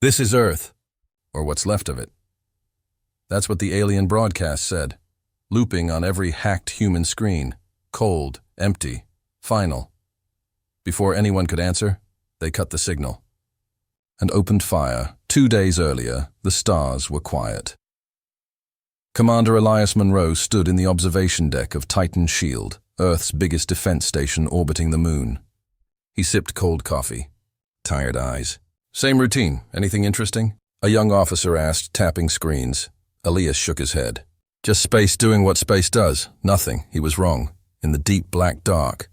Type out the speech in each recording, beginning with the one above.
This is Earth, or what's left of it. That's what the alien broadcast said, looping on every hacked human screen. Cold, empty, final. Before anyone could answer, they cut the signal and opened fire. 2 days earlier, the stars were quiet. Commander Elias Monroe stood in the observation deck of Titan Shield, Earth's biggest defense station orbiting the moon. He sipped cold coffee. Tired eyes. Same routine. Anything interesting? A young officer asked, tapping screens. Elias shook his head. Just space doing what space does. Nothing. He was wrong. In the deep black dark.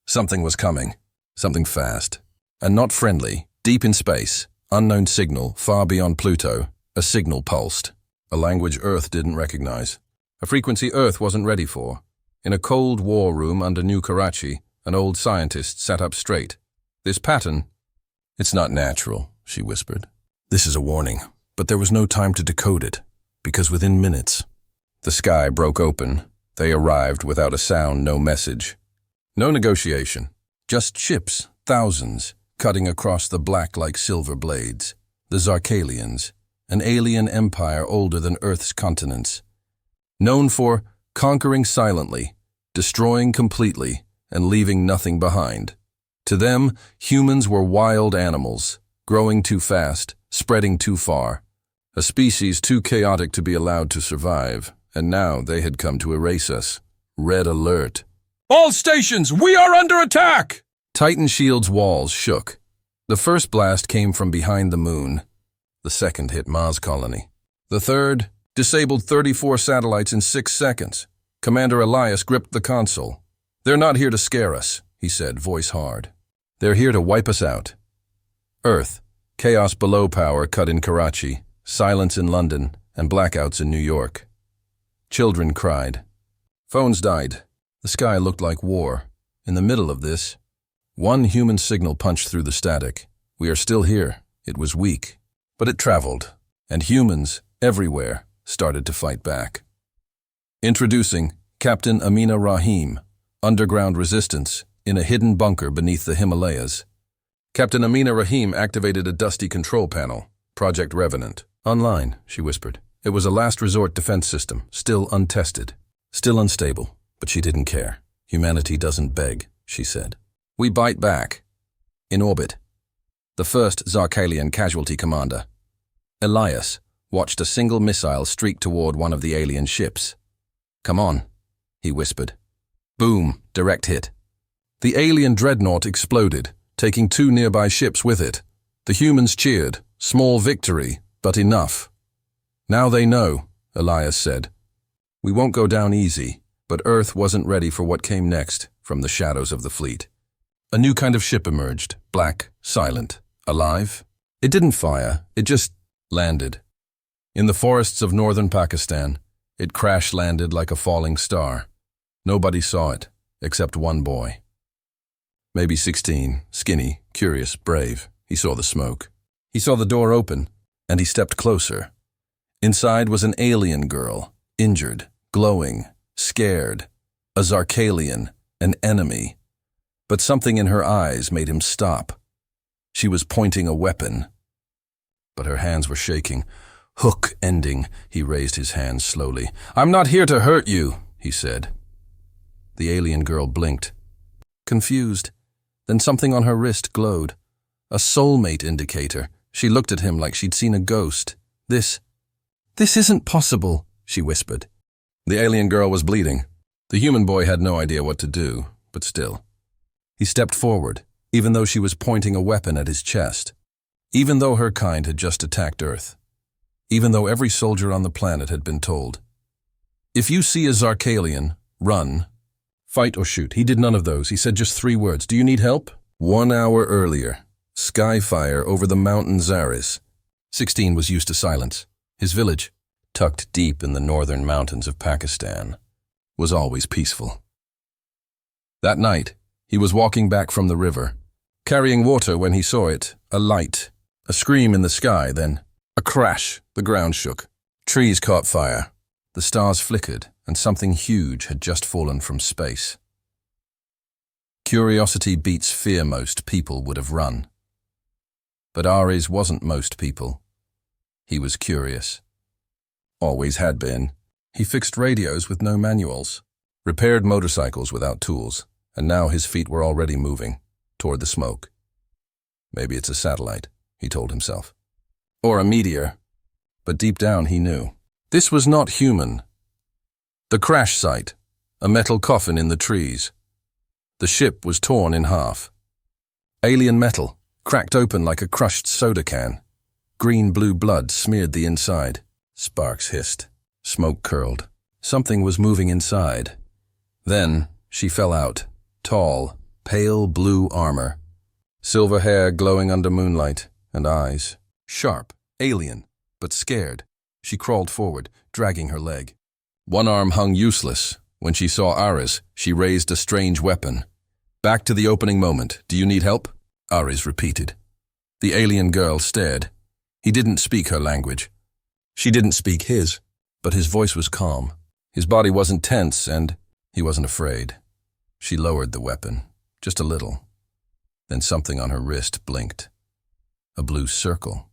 Something was coming. Something fast. And not friendly. Deep in space. Unknown signal, far beyond Pluto. A signal pulsed. A language Earth didn't recognize. A frequency Earth wasn't ready for. In a cold war room under New Karachi, an old scientist sat up straight. This pattern... It's not natural, she whispered. This is a warning. But there was no time to decode it, because within minutes, the sky broke open. They arrived without a sound, no message. No negotiation. Just ships, thousands, cutting across the black like silver blades. The Zarkalians, an alien empire older than Earth's continents. Known for conquering silently, destroying completely, and leaving nothing behind. To them, humans were wild animals, growing too fast, spreading too far. A species too chaotic to be allowed to survive, and now they had come to erase us. Red alert. All stations, we are under attack! Titan Shield's walls shook. The first blast came from behind the moon. The second hit Mars colony. The third disabled 34 satellites in 6 seconds. Commander Elias gripped the console. They're not here to scare us, he said, voice hard. They're here to wipe us out. Earth, chaos below power cut in Karachi, silence in London, and blackouts in New York. Children cried. Phones died. The sky looked like war. In the middle of this, one human signal punched through the static. We are still here. It was weak, but it traveled, and humans, everywhere, started to fight back. Introducing Captain Amina Rahim, underground resistance, in a hidden bunker beneath the Himalayas. Captain Amina Rahim activated a dusty control panel, Project Revenant. Online, she whispered. It was a last resort defense system, still untested, still unstable, but she didn't care. Humanity doesn't beg, she said. We bite back. In orbit. The first Zarkalian casualty commander. Elias watched a single missile streak toward one of the alien ships. Come on, he whispered. Boom, direct hit. The alien dreadnought exploded, taking 2 nearby ships with it. The humans cheered. Small victory, but enough. Now they know, Elias said. We won't go down easy, but Earth wasn't ready for what came next from the shadows of the fleet. A new kind of ship emerged, black, silent, alive. It didn't fire, it just landed. In the forests of northern Pakistan, it crash-landed like a falling star. Nobody saw it, except one boy. Maybe 16, skinny, curious, brave. He saw the smoke. He saw the door open, and he stepped closer. Inside was an alien girl, injured, glowing, scared. A Zarkalian, an enemy. But something in her eyes made him stop. She was pointing a weapon. But her hands were shaking. Hook ending, he raised his hands slowly. I'm not here to hurt you, he said. The alien girl blinked. Confused. Then something on her wrist glowed. A Soulmate indicator. She looked at him like she'd seen a ghost. This isn't possible, she whispered. The alien girl was bleeding. The human boy had no idea what to do, but still. He stepped forward, even though she was pointing a weapon at his chest. Even though her kind had just attacked Earth. Even though every soldier on the planet had been told. If you see a Zarkalian, run. Fight or shoot. He did none of those. He said just 3 words. Do you need help? 1 hour earlier. Skyfire over the mountain Zaris. 16 was used to silence. His village, tucked deep in the northern mountains of Pakistan, was always peaceful. That night, he was walking back from the river, carrying water when he saw it, a light, a scream in the sky, then a crash. The ground shook. Trees caught fire. The stars flickered, and something huge had just fallen from space. Curiosity beats fear. Most people would have run. But Ares wasn't most people. He was curious. Always had been. He fixed radios with no manuals, repaired motorcycles without tools, and now his feet were already moving toward the smoke. Maybe it's a satellite, he told himself. Or a meteor. But deep down he knew. This was not human. The crash site, a metal coffin in the trees. The ship was torn in half. Alien metal, cracked open like a crushed soda can. Green-blue blood smeared the inside. Sparks hissed. Smoke curled. Something was moving inside. Then she fell out. Tall, pale blue armor. Silver hair glowing under moonlight, and eyes. Sharp, alien, but scared. She crawled forward, dragging her leg. One arm hung useless. When she saw Ares, she raised a strange weapon. Back to the opening moment. Do you need help? Ares repeated. The alien girl stared. He didn't speak her language. She didn't speak his, but his voice was calm. His body wasn't tense, and he wasn't afraid. She lowered the weapon, just a little. Then something on her wrist blinked. A blue circle.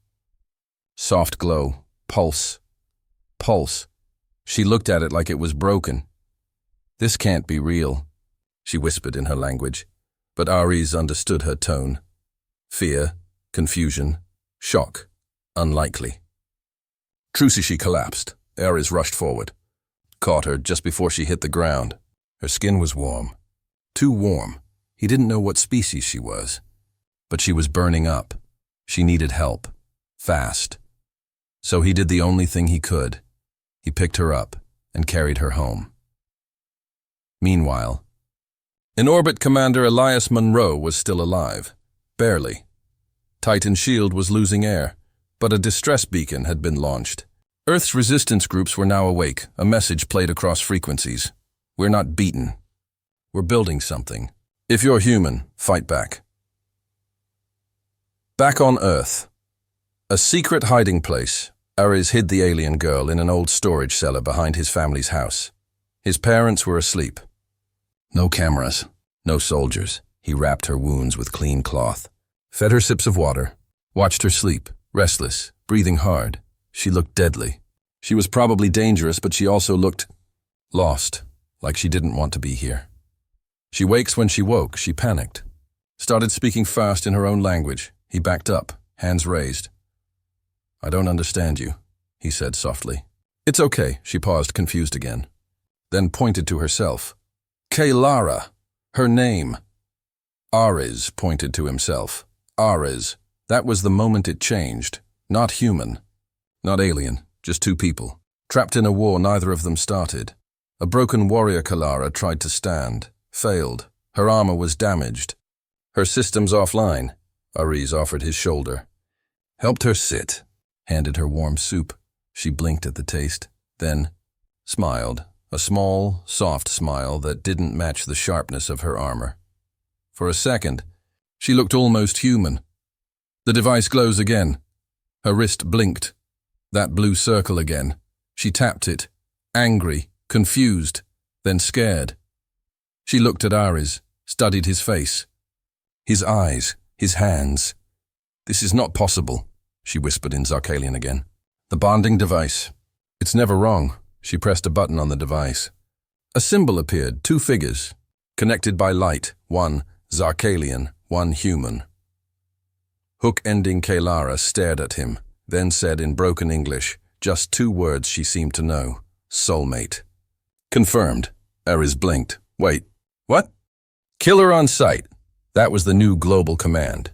Soft glow. Pulse. Pulse. She looked at it like it was broken. This can't be real, she whispered in her language, but Ares understood her tone. Fear, confusion, shock, unlikely. Trucishi collapsed. Ares rushed forward, caught her just before she hit the ground. Her skin was warm. Too warm. He didn't know what species she was. But she was burning up. She needed help. Fast. So he did the only thing he could. He picked her up and carried her home. Meanwhile, in orbit, Commander Elias Monroe was still alive. Barely. Titan's shield was losing air, but a distress beacon had been launched. Earth's resistance groups were now awake. A message played across frequencies. We're not beaten. We're building something. If you're human, fight back. Back on Earth. A secret hiding place. Ares hid the alien girl in an old storage cellar behind his family's house. His parents were asleep. No cameras, no soldiers. He wrapped her wounds with clean cloth, fed her sips of water, watched her sleep, restless, breathing hard. She looked deadly. She was probably dangerous, but she also looked lost, like she didn't want to be here. She wakes when she woke. She panicked. Started speaking fast in her own language. He backed up, hands raised. I don't understand you, he said softly. It's okay, she paused, confused again. Then pointed to herself. Kaylara, her name. Ares pointed to himself. Ares. That was the moment it changed. Not human. Not alien. Just two people. Trapped in a war neither of them started. A broken warrior Kaylara tried to stand. Failed. Her armor was damaged. Her systems offline. Ares offered his shoulder. Helped her sit. Handed her warm soup. She blinked at the taste. Then smiled. A small, soft smile that didn't match the sharpness of her armor. For a second, she looked almost human. The device glows again. Her wrist blinked. That blue circle again. She tapped it. Angry, confused, then scared. She looked at Ares, studied his face. His eyes, his hands. This is not possible, she whispered in Zarkalian again. The bonding device. It's never wrong. She pressed a button on the device. A symbol appeared, two figures, connected by light, one Zarkalian, one human. Hook-ending Kaylara stared at him, then said in broken English, just two words she seemed to know, Soulmate. Confirmed. Ares blinked. Wait, what? Killer on sight. That was the new global command.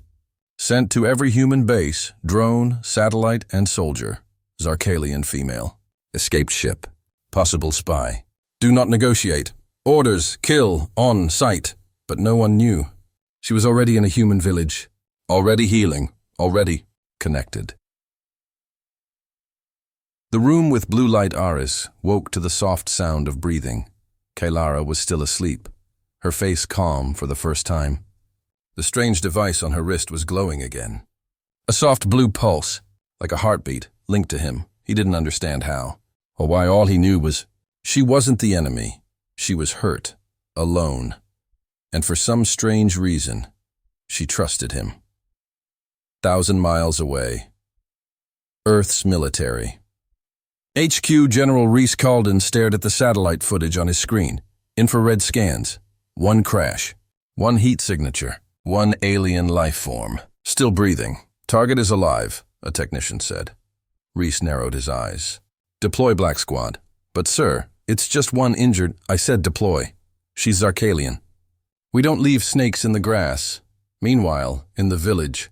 Sent to every human base, drone, satellite, and soldier. Zarkalian female. Escaped ship. Possible spy. Do not negotiate. Orders, kill, on sight. But no one knew. She was already in a human village. Already healing. Already connected. The room with blue light Ares woke to the soft sound of breathing. Kaylara was still asleep, her face calm for the first time. The strange device on her wrist was glowing again. A soft blue pulse, like a heartbeat, linked to him. He didn't understand how, or why. All he knew was she wasn't the enemy. She was hurt, alone, and for some strange reason, she trusted him. 1,000 miles away. Earth's military. HQ General Reese Calden stared at the satellite footage on his screen. Infrared scans. One crash. One heat signature. One alien life form. Still breathing. Target is alive, a technician said. Reese narrowed his eyes. Deploy, Black Squad. But sir, it's just one injured. I said deploy. She's Zarkalian. We don't leave snakes in the grass. Meanwhile, in the village.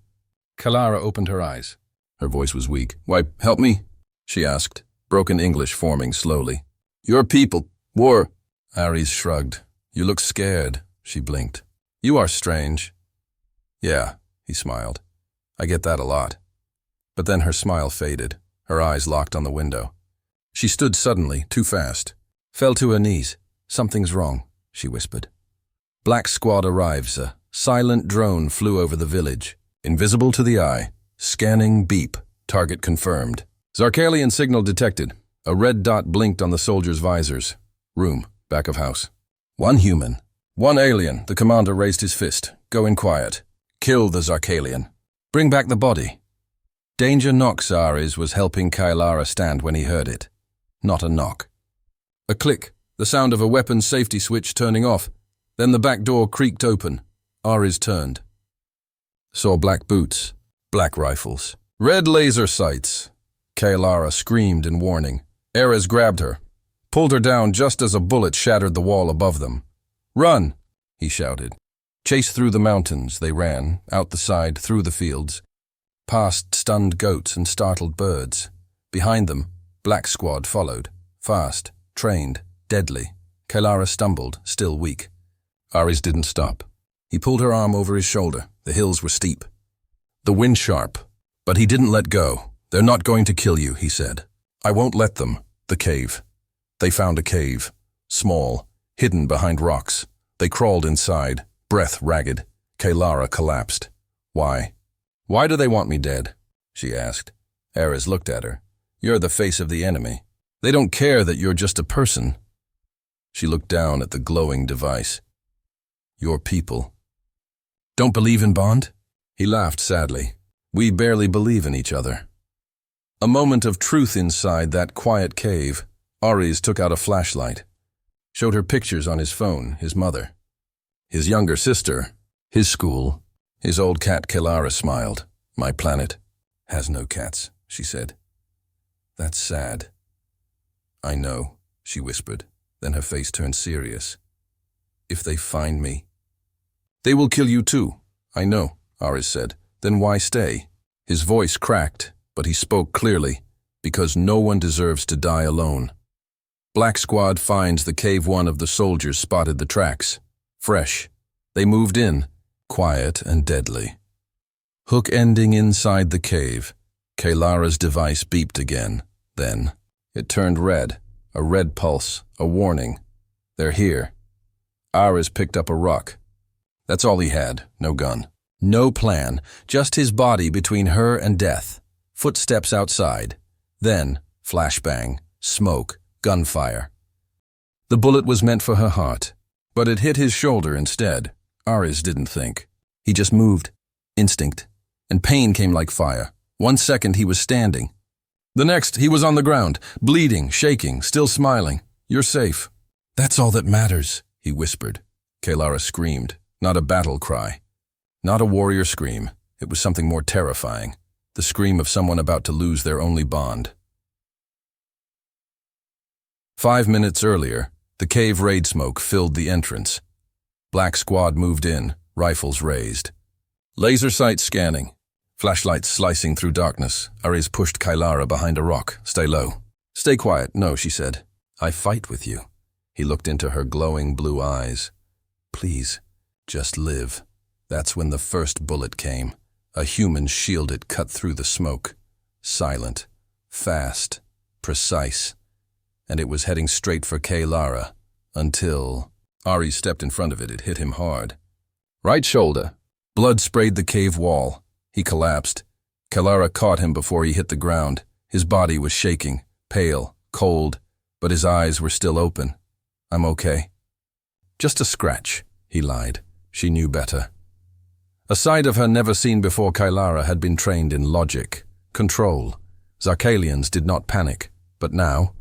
Kalara opened her eyes. Her voice was weak. Why, help me? She asked, broken English forming slowly. Your people. War. Ares shrugged. You look scared, she blinked. You are strange. Yeah, he smiled. I get that a lot. But then her smile faded. Her eyes locked on the window. She stood suddenly, too fast. Fell to her knees. Something's wrong, she whispered. Black Squad arrives. A silent drone flew over the village. Invisible to the eye. Scanning beep. Target confirmed. Zarkalian signal detected. A red dot blinked on the soldiers' visors. Room. Back of house. One human. One alien. The commander raised his fist. Go in quiet. Kill the Zarkalian. Bring back the body. Danger knock, Ares was helping Kailara stand when he heard it. Not a knock. A click. The sound of a weapons safety switch turning off. Then the back door creaked open. Ares turned. Saw black boots. Black rifles. Red laser sights. Kailara screamed in warning. Ares grabbed her. Pulled her down just as a bullet shattered the wall above them. Run, he shouted. Chased through the mountains, they ran, out the side, through the fields. Past stunned goats and startled birds. Behind them, Black Squad followed. Fast, trained, deadly. Kailara stumbled, still weak. Ares didn't stop. He pulled her arm over his shoulder. The hills were steep. The wind sharp. But he didn't let go. They're not going to kill you, he said. I won't let them. The cave. They found a cave. Small, hidden behind rocks. They crawled inside, breath ragged. Kailara collapsed. Why? Why do they want me dead? She asked. Ares looked at her. You're the face of the enemy. They don't care that you're just a person. She looked down at the glowing device. Your people. Don't believe in Bond? He laughed sadly. We barely believe in each other. A moment of truth inside that quiet cave. Ares took out a flashlight. Showed her pictures on his phone, his mother. His younger sister. His school. His old cat Kailara smiled. My planet has no cats, she said. That's sad. I know, she whispered. Then her face turned serious. If they find me. They will kill you too. I know, Ares said. Then why stay? His voice cracked, but he spoke clearly. Because no one deserves to die alone. Black Squad finds the cave. One of the soldiers spotted the tracks. Fresh. They moved in, quiet and deadly. Hook ending inside the cave. Kailara's device beeped again. Then, it turned red. A red pulse, a warning. They're here. Ares picked up a rock. That's all he had, no gun. No plan, just his body between her and death. Footsteps outside. Then, flashbang, smoke, gunfire. The bullet was meant for her heart, but it hit his shoulder instead. Ares didn't think. He just moved. Instinct. And pain came like fire. 1 second he was standing. The next he was on the ground, bleeding, shaking, still smiling. You're safe. That's all that matters, he whispered. Kailara screamed. Not a battle cry. Not a warrior scream. It was something more terrifying. The scream of someone about to lose their only bond. 5 minutes earlier, the cave raid smoke filled the entrance. Black Squad moved in, rifles raised. Laser sights scanning. Flashlights slicing through darkness. Ares pushed Kailara behind a rock. Stay low. Stay quiet. No, she said. I fight with you. He looked into her glowing blue eyes. Please, just live. That's when the first bullet came. A human shielded cut through the smoke. Silent, fast, precise. And it was heading straight for Kailara, until Ares stepped in front of it. It hit him hard. Right shoulder. Blood sprayed the cave wall. He collapsed. Kailara caught him before he hit the ground. His body was shaking, pale, cold, but his eyes were still open. I'm okay. Just a scratch, he lied. She knew better. A side of her never seen before. Kylara had been trained in logic, control. Zarkalians did not panic, but now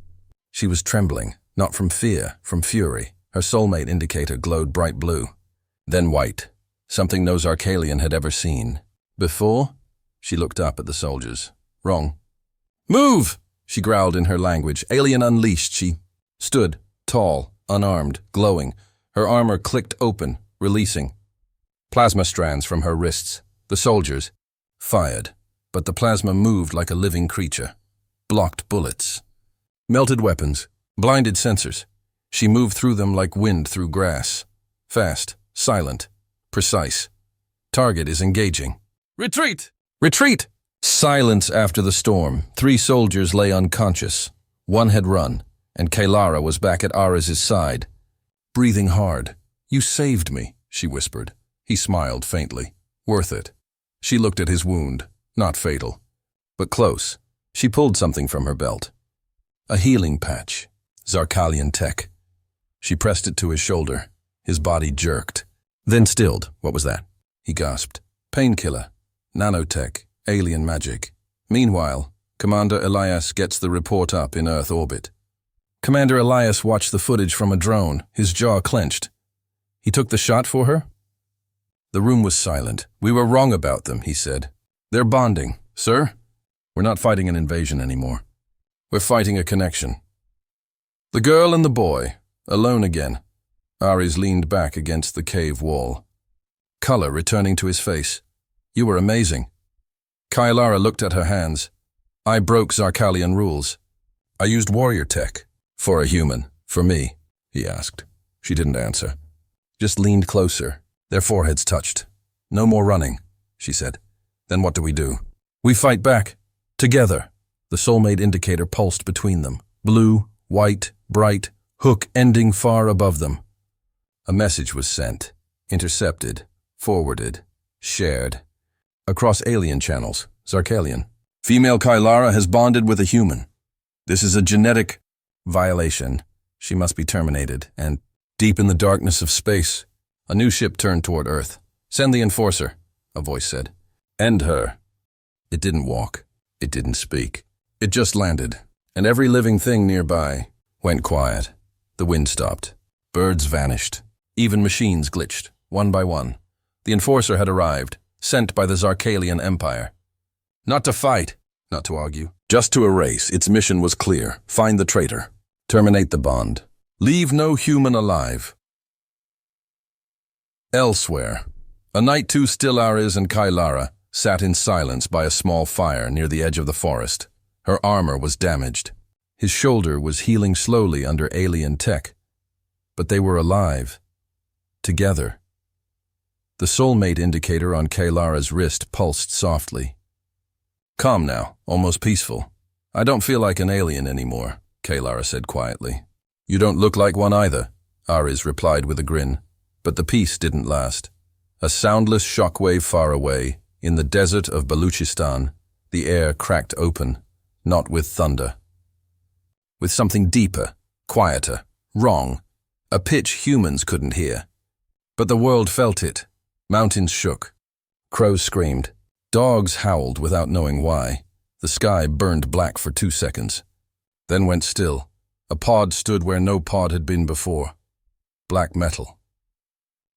she was trembling, not from fear, from fury. Her soulmate indicator glowed bright blue, then white, something no Zarkalian had ever seen. Before, she looked up at the soldiers. Wrong. Move! She growled in her language. Alien unleashed. She stood, tall, unarmed, glowing. Her armor clicked open, releasing plasma strands from her wrists. The soldiers fired, but the plasma moved like a living creature. Blocked bullets. Melted weapons. Blinded sensors. She moved through them like wind through grass. Fast, silent, precise. Target is engaging. Retreat! Retreat! Silence after the storm. 3 soldiers lay unconscious. 1 had run, and Kylara was back at Araz's side. Breathing hard. You saved me, she whispered. He smiled faintly. Worth it. She looked at his wound. Not fatal, but close. She pulled something from her belt. A healing patch. Zarkalian tech. She pressed it to his shoulder. His body jerked. Then stilled. What was that? He gasped. Painkiller. Nanotech. Alien magic. Meanwhile, Commander Elias gets the report up in Earth orbit. Commander Elias watched the footage from a drone, his jaw clenched. He took the shot for her? The room was silent. We were wrong about them, he said. They're bonding. Sir, we're not fighting an invasion anymore. We're fighting a connection. The girl and the boy, alone again. Ares leaned back against the cave wall. Color returning to his face. You were amazing. Kylara looked at her hands. I broke Zarkalian rules. I used warrior tech. For a human. For me, he asked. She didn't answer. Just leaned closer. Their foreheads touched. No more running, she said. Then what do? We fight back. Together. The soulmate indicator pulsed between them. Blue, white, bright, hook ending far above them. A message was sent. Intercepted. Forwarded. Shared. Across alien channels. Zarkalian. Female Kylara has bonded with a human. This is a genetic violation. She must be terminated. And deep in the darkness of space, a new ship turned toward Earth. Send the enforcer, a voice said. End her. It didn't walk. It didn't speak. It just landed, and every living thing nearby went quiet. The wind stopped. Birds vanished. Even machines glitched, one by one. The enforcer had arrived, sent by the Zarkalian Empire. Not to fight, not to argue, just to erase. Its mission was clear. Find the traitor. Terminate the bond. Leave no human alive. Elsewhere, a night too still, Ares and Kylara sat in silence by a small fire near the edge of the forest. Her armor was damaged. His shoulder was healing slowly under alien tech. But they were alive. Together. The soulmate indicator on Kylara's wrist pulsed softly. Calm now, almost peaceful. I don't feel like an alien anymore, Kylara said quietly. You don't look like one either, Ares replied with a grin. But the peace didn't last. A soundless shockwave far away, in the desert of Baluchistan, the air cracked open, not with thunder. With something deeper, quieter, wrong, a pitch humans couldn't hear. But the world felt it. Mountains shook. Crows screamed. Dogs howled without knowing why. The sky burned black for 2 seconds. Then went still. A pod stood where no pod had been before. Black metal.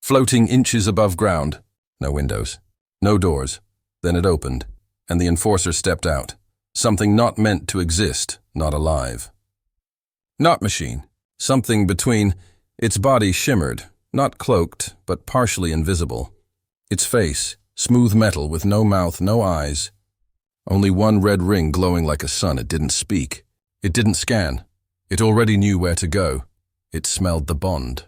Floating inches above ground. No windows. No doors. Then it opened, and the enforcer stepped out. Something not meant to exist, not alive. Not machine. Something between. Its body shimmered, not cloaked, but partially invisible. Its face, smooth metal with no mouth, no eyes. Only one red ring glowing like a sun. It didn't speak. It didn't scan. It already knew where to go. It smelled the bond.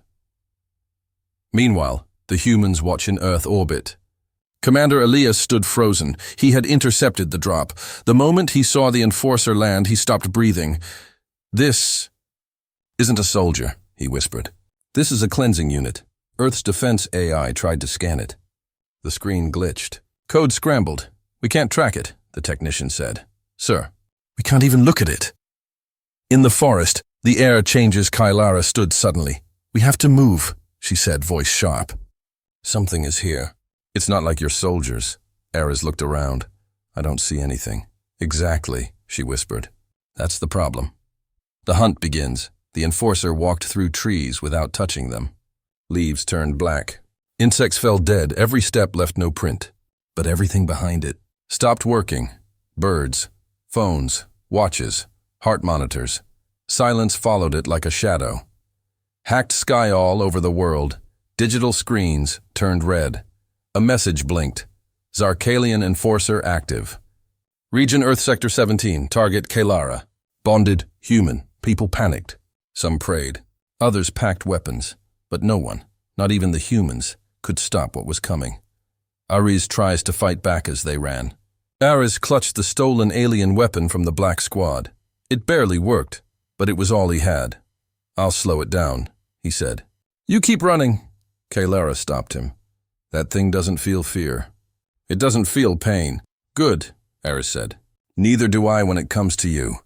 Meanwhile, the humans watch in Earth orbit. Commander Elias stood frozen. He had intercepted the drop. The moment he saw the enforcer land, he stopped breathing. This isn't a soldier, he whispered. This is a cleansing unit. Earth's defense AI tried to scan it. The screen glitched. Code scrambled. We can't track it, the technician said. Sir, we can't even look at it. In the forest, the air changes. Kylara stood suddenly. We have to move, she said, voice sharp. Something is here. It's not like your soldiers. Ares looked around. I don't see anything. Exactly, she whispered. That's the problem. The hunt begins. The enforcer walked through trees without touching them. Leaves turned black. Insects fell dead. Every step left no print. But everything behind it stopped working. Birds, phones, watches, heart monitors. Silence followed it like a shadow. Hacked sky all over the world. Digital screens turned red. A message blinked. Zarkalian enforcer active. Region Earth Sector 17, target Kalara. Bonded, human. People panicked. Some prayed. Others packed weapons. But no one, not even the humans, could stop what was coming. Ares tries to fight back as they ran. Ares clutched the stolen alien weapon from the Black Squad. It barely worked, but it was all he had. I'll slow it down, he said. You keep running. Kalara stopped him. That thing doesn't feel fear. It doesn't feel pain. Good, Ares said. Neither do I when it comes to you.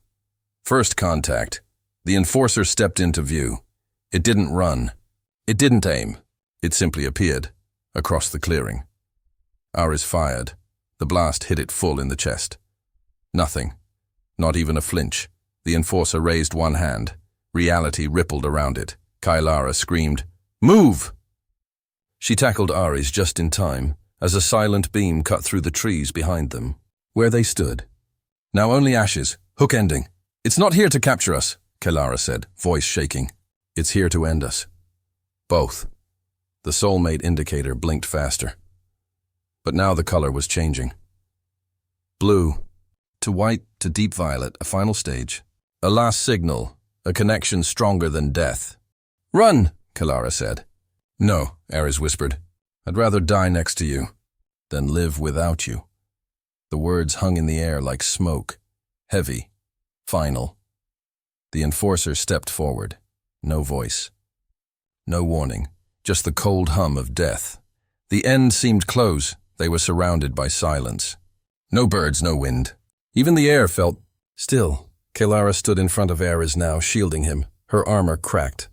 First contact. The enforcer stepped into view. It didn't run. It didn't aim. It simply appeared, across the clearing. Ares fired. The blast hit it full in the chest. Nothing. Not even a flinch. The enforcer raised one hand. Reality rippled around it. Kalara screamed, "Move!" She tackled Ares just in time, as a silent beam cut through the trees behind them, where they stood. Now only ashes, hook ending. It's not here to capture us, Kalara said, voice shaking. It's here to end us. Both. The Soulmate indicator blinked faster. But now the color was changing. Blue, to white, to deep violet, a final stage. A last signal, a connection stronger than death. Run, Kalara said. No, Ares whispered. I'd rather die next to you than live without you. The words hung in the air like smoke, heavy, final. The enforcer stepped forward. No voice. No warning, just the cold hum of death. The end seemed close. They were surrounded by silence. No birds, no wind. Even the air felt still. Kalara stood in front of Ares now, shielding him, her armor cracked.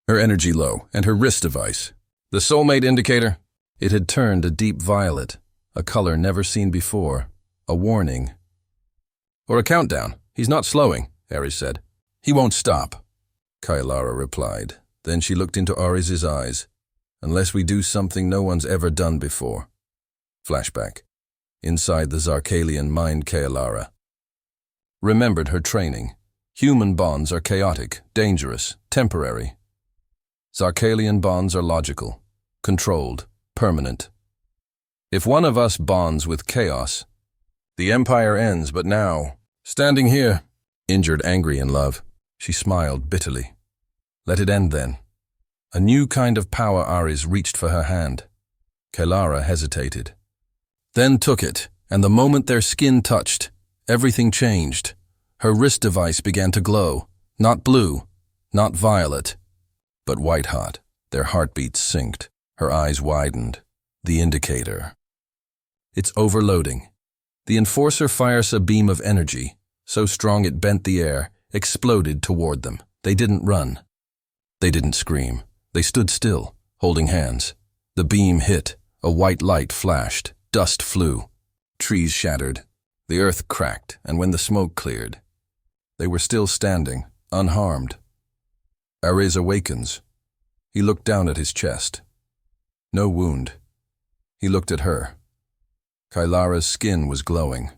Her energy low, and her wrist device. The Soulmate indicator? It had turned a deep violet, a color never seen before, a warning. Or a countdown. He's not slowing, Ares said. He won't stop, Kalara replied. Then she looked into Ares' eyes. Unless we do something no one's ever done before. Flashback. Inside the Zarkalian mind, Kalara remembered her training. Human bonds are chaotic, dangerous, temporary. Zarkalian bonds are logical, controlled, permanent. If one of us bonds with chaos, the empire ends, but now, standing here, injured, angry in love, she smiled bitterly. Let it end then. A new kind of power Ares reached for her hand. Kalara hesitated. Then took it, and the moment their skin touched, everything changed. Her wrist device began to glow, not blue, not violet, but white-hot. Their heartbeats synced. Her eyes widened. The indicator. It's overloading. The enforcer fires a beam of energy, so strong it bent the air, exploded toward them. They didn't run. They didn't scream. They stood still, holding hands. The beam hit. A white light flashed. Dust flew. Trees shattered. The earth cracked, and when the smoke cleared, they were still standing, unharmed. Ares awakens. He looked down at his chest. No wound. He looked at her. Kalara's skin was glowing.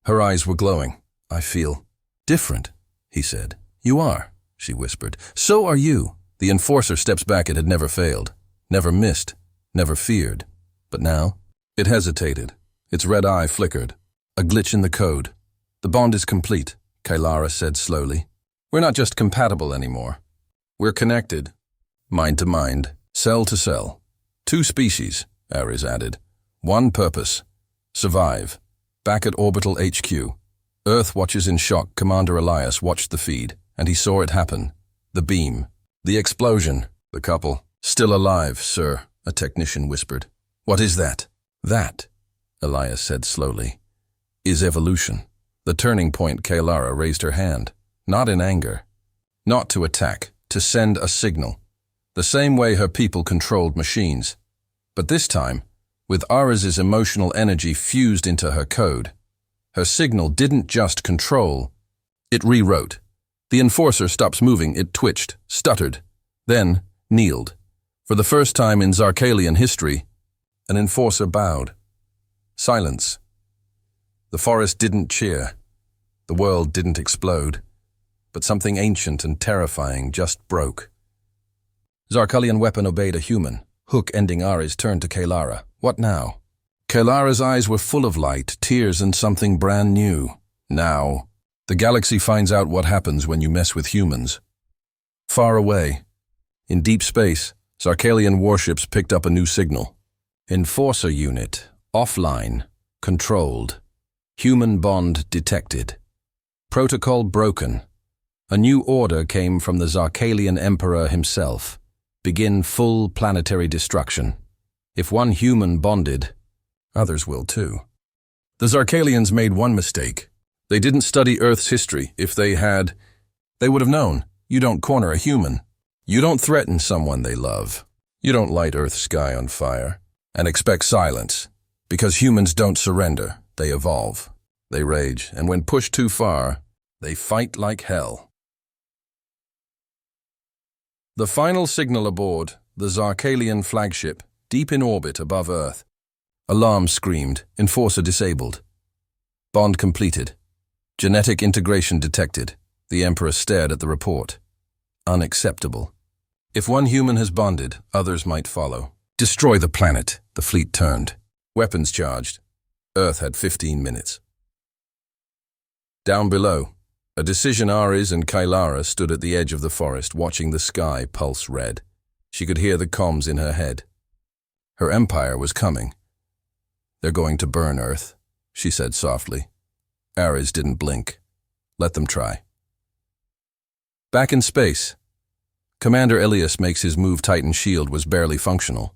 Her eyes were glowing. I feel different, he said. You are, she whispered. So are you. The enforcer steps back. It had never failed, never missed, never feared. But now, it hesitated. Its red eye flickered. A glitch in the code. The bond is complete, Kalara said slowly. We're not just compatible anymore. We're connected. Mind to mind, cell to cell. Two species, Ares added. One purpose. Survive. Back at Orbital HQ. Earth watches in shock. Commander Elias watched the feed, and he saw it happen. The beam. The explosion. The couple. Still alive, sir, a technician whispered. What is that? That, Elias said slowly, is evolution. The turning point. Kalara raised her hand. Not in anger. Not to attack. To send a signal. The same way her people controlled machines. But this time, with Ares's emotional energy fused into her code. Her signal didn't just control, it rewrote. The enforcer stops moving, it twitched, stuttered, then kneeled. For the first time in Zarkalian history, an enforcer bowed. Silence. The forest didn't cheer. The world didn't explode. But something ancient and terrifying just broke. Zarkalian weapon obeyed a human. Hook ending Ares turned to Kalara. What now? Kalara's eyes were full of light, tears, and something brand new. Now, the galaxy finds out what happens when you mess with humans. Far away, in deep space, Zarkalian warships picked up a new signal. Enforcer unit, offline, controlled. Human bond detected. Protocol broken. A new order came from the Zarkalian Emperor himself. Begin full planetary destruction. If one human bonded, others will too. The Zarkalians made one mistake. They didn't study Earth's history. If they had, they would have known. You don't corner a human. You don't threaten someone they love. You don't light Earth's sky on fire and expect silence. Because humans don't surrender. They evolve. They rage. And when pushed too far, they fight like hell. The final signal aboard, the Zarkalian flagship, deep in orbit above Earth. Alarm screamed, enforcer disabled. Bond completed. Genetic integration detected. The Emperor stared at the report. Unacceptable. If one human has bonded, others might follow. Destroy the planet, the fleet turned. Weapons charged. Earth had 15 minutes. Down below, a decision Ares and Kalara stood at the edge of the forest, watching the sky pulse red. She could hear the comms in her head. Her empire was coming. They're going to burn Earth, she said softly. Ares didn't blink. Let them try. Back in space, Commander Elias makes his move. Titan shield was barely functional.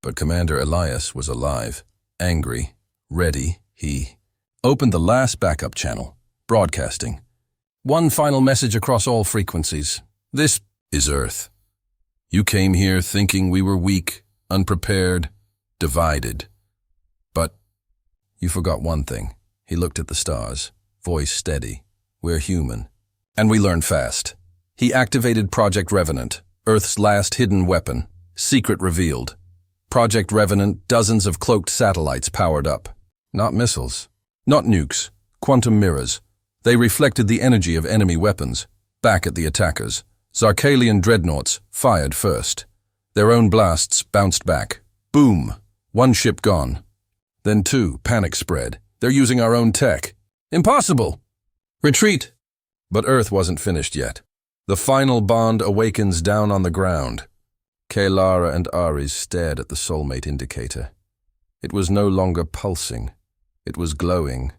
But Commander Elias was alive, angry, ready. He opened the last backup channel, broadcasting. One final message across all frequencies. This is Earth. You came here thinking we were weak, unprepared, divided. But you forgot one thing. He looked at the stars, voice steady. We're human. And we learn fast. He activated Project Revenant, Earth's last hidden weapon, secret revealed. Project Revenant, dozens of cloaked satellites powered up. Not missiles, not nukes, quantum mirrors. They reflected the energy of enemy weapons. Back at the attackers, Zarkalian dreadnoughts fired first. Their own blasts bounced back. Boom! One ship gone. Then two, panic spread. They're using our own tech. Impossible! Retreat! But Earth wasn't finished yet. The final bond awakens down on the ground. Kalara and Ares stared at the Soulmate indicator. It was no longer pulsing. It was glowing.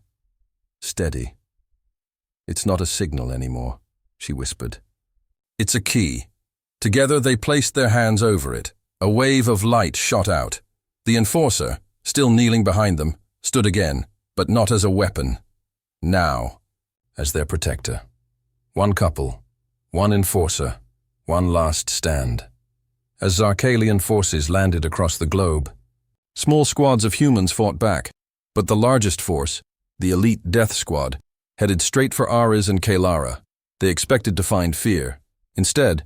Steady. It's not a signal anymore, she whispered. It's a key. Together they placed their hands over it. A wave of light shot out. The enforcer, still kneeling behind them, stood again, but not as a weapon. Now, as their protector. One couple, one enforcer, one last stand. As Zarkalian forces landed across the globe, small squads of humans fought back, but the largest force, the elite death squad, headed straight for Ares and Kalara. They expected to find fear. Instead,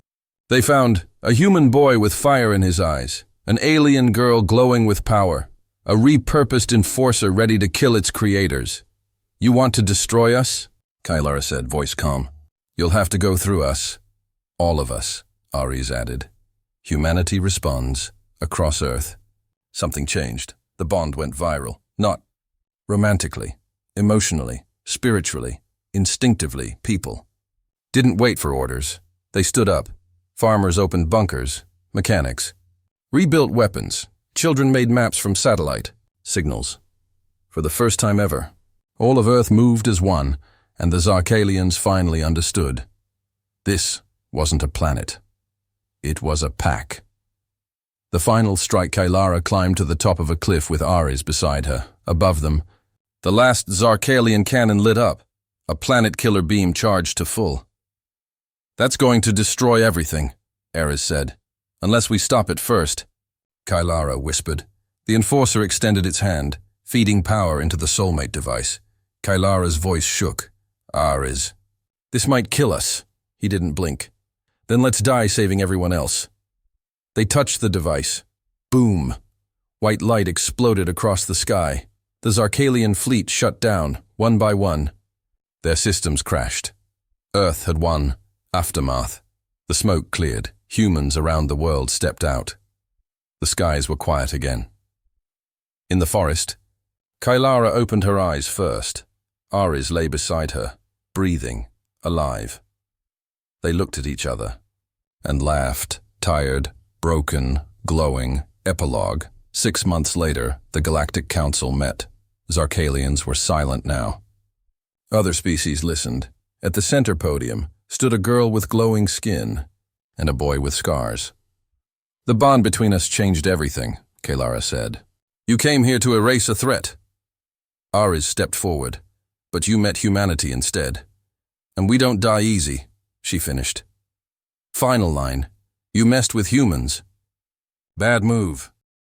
they found a human boy with fire in his eyes, an alien girl glowing with power, a repurposed enforcer ready to kill its creators. You want to destroy us? Kalara said, voice calm. You'll have to go through us. All of us, Ares added. Humanity responds, across Earth. Something changed. The bond went viral. Not romantically, emotionally, spiritually, instinctively. People didn't wait for orders. They stood up. Farmers opened bunkers, mechanics rebuilt weapons. Children made maps from satellite signals. For the first time ever, all of Earth moved as one, and the Zarkalians finally understood. This wasn't a planet. It was a pack. The final strike. Kalara climbed to the top of a cliff with Ares beside her. Above them, the last Zarkalian cannon lit up, a planet-killer beam charged to full. That's going to destroy everything, Ares said. Unless we stop it first, Kalara whispered. The Enforcer extended its hand, feeding power into the Soulmate device. Kylara's voice shook. Ares. This might kill us. He didn't blink. Then let's die saving everyone else. They touched the device. Boom. White light exploded across the sky. The Zarkalian fleet shut down, one by one. Their systems crashed. Earth had won. Aftermath. The smoke cleared. Humans around the world stepped out. The skies were quiet again. In the forest, Kylara opened her eyes first. Ares lay beside her, breathing, alive. They looked at each other and laughed, tired, broken, glowing. Epilogue. 6 months later, the Galactic Council met. Zarkalians were silent now. Other species listened. At the center podium stood a girl with glowing skin and a boy with scars. The bond between us changed everything, Kylara said. You came here to erase a threat. Ares stepped forward, but you met humanity instead. And we don't die easy, she finished. Final line. You messed with humans. Bad move.